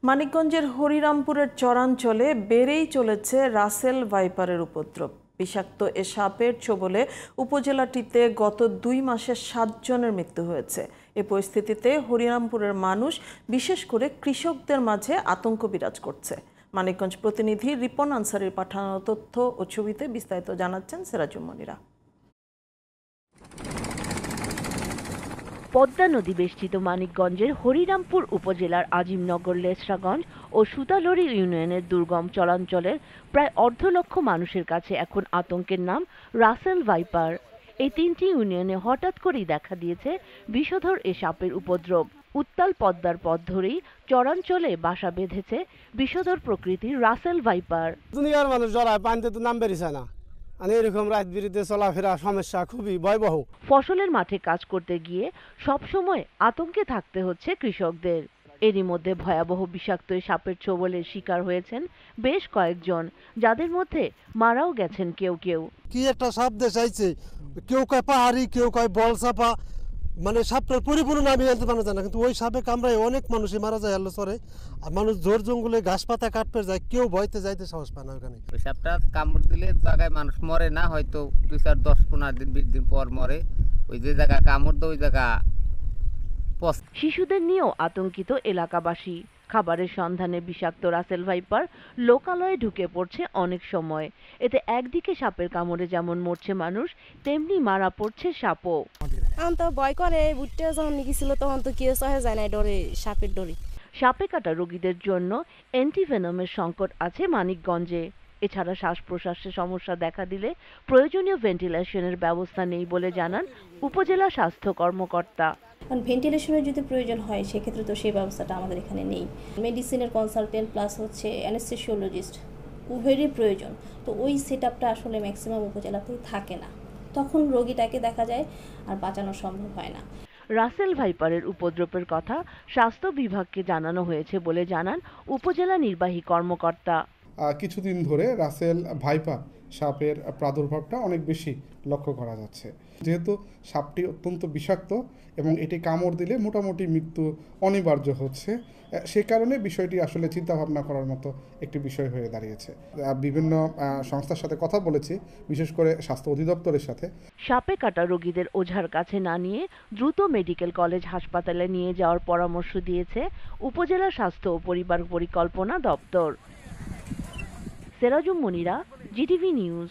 মানিকগঞ্জের হরিরামপুরের চরাঞ্চলে বেড়েই চলেছে রাসেল ভাইপারের উপদ্রব। বিষাক্ত এ সাপের ছোবলে উপজেলাটিতে গত 2 মাসে 7 জনের মৃত্যু হয়েছে। এ পরিস্থিতিতে হরিরামপুরের মানুষ, বিশেষ করে কৃষকদের মাঝে আতঙ্ক বিরাজ করছে। মানিকগঞ্জ প্রতিনিধি রিপন আনসারীর পাঠানো তথ্য ও ছবিতে বিস্তারিত জানাচ্ছেন সিরাজুম মনিরা। পদ্মা নদী বেষ্টিত মানিকগঞ্জের হরিরামপুর উপজেলার আজিমনগর, লেসরাগঞ্জ ও সুতালড়ি ইউনিয়নের দুর্গম চরাঞ্চলের প্রায় 1.5 লক্ষ মানুষের কাছে এখন আতঙ্কের নাম রাসেল ভাইপার। এই 3টি ইউনিয়নে হঠাৎ করেই দেখা দিয়েছে বিষধর এ সাপের উপদ্রব। উত্তাল পদ্মার পথ ধরেই চরাঞ্চলে বাসা বেঁধেছে বিষধর প্রকৃতির রাসেল ভাইপার। দুনিয়ার মানুষ জড়ায় পানিতে তো নাম বেরিয়েছে না, এরকম রাত বিরিতে চলাফেরা সমস্যা খুবই ভয়াবহ। ফসলের মাঠে কাজ করতে গিয়ে সবসময় আতঙ্কে থাকতে হচ্ছে কৃষকদের। এরই মধ্যে ভয়াবহ বিষাক্ত সাপের ছোবলের শিকার হয়েছেন বেশ কয়েকজন, যাদের মধ্যে মারাও গেছেন কেউ কেউ। কি একটা সাপ দেখাইছে, কেউ কয় পাহাড়ি, কেউ কয় বলসাপা, মানে সাপটার পরিপূর্ণ নামই জানতে পারা যায় না, কিন্তু ওই সাপে কামড়ায় অনেক মানুষই মারা যায় আল্লাহ সরে। আর মানুষ জোর জঙ্গলে ঘাস পাতা কাটতে যায়, কেউ ভয়তে যাইতে সাহস পায় না। ওখানে ওই সাপটা কামড় দিলে জায়গায় মানুষ মরে না, হয়তো 2, 4, 10, 15 দিন 20 দিন পর মরে। ওই যে জায়গা কামড় দেয় ওই জায়গা। শিশুদের নিয়েও আতঙ্কিত এলাকাবাসী। খাবারের সন্ধানে বিষাক্ত রাসেল ভাইপার লোকালয়ে ঢুকে পড়ছে অনেক সময়। এতে একদিকে সাপের কামড়ে যেমন মরছে মানুষ, তেমনি মারা পড়ছে সাপও। আমি তো ভয় করে বুঝতে যখন গেছিল তখন তো কেউ সহে যায় না ডরে, সাপের ডরে। সাপে কাটা রোগীদের জন্য অ্যান্টিভেনমের সংকট আছে মানিকগঞ্জে। এছাড়া শ্বাস প্রশ্বাসের সমস্যা দেখা দিলে প্রয়োজনীয় ভেন্টিলেশনের ব্যবস্থা নেই বলে জানান উপজেলা স্বাস্থ্য কর্মকর্তা। কারণ ভেন্টিলেশনের যদি প্রয়োজন হয় সেক্ষেত্রে তো সেই ব্যবস্থাটা আমাদের এখানে নেই। মেডিসিনের কনসালটেন্ট প্লাস হচ্ছে অ্যানেস্থেসিওলজিস্ট উভয়েরই প্রয়োজন। তো ওই সেট আপটা আসলে ম্যাক্সিমাম উপজেলাতেই থাকে না, তখন রোগীটাকে দেখা যায় আর বাঁচানো সম্ভব হয় না। রাসেল ভাইপারের উপদ্রবের কথা স্বাস্থ্য বিভাগকে জানানো হয়েছে বলে জানান উপজেলা নির্বাহী কর্মকর্তা। কিছুদিন ধরে রাসেল ভাইপার সাপের প্রাদুর্ভাবটা অনেক বেশি লক্ষ্য করা যাচ্ছে। যেহেতু সাপটি অত্যন্ত বিষাক্ত এবং এটি কামড় দিলে মোটামুটি মৃত্যু অনিবার্য হচ্ছে, সে কারণে বিষয়টি আসলে চিন্তাভাবনা করার মতো একটি বিষয় হয়ে দাঁড়িয়েছে। বিভিন্ন সংস্থার সাথে কথা বলেছি, বিশেষ করে স্বাস্থ্য অধিদপ্তরের সাথে। সাপে কাটা রোগীদের ওঝার কাছে না নিয়ে দ্রুত মেডিকেল কলেজ হাসপাতালে নিয়ে যাওয়ার পরামর্শ দিয়েছে উপজেলা স্বাস্থ্য ও পরিবার পরিকল্পনা দপ্তর। Sirajum Monira, GTV news.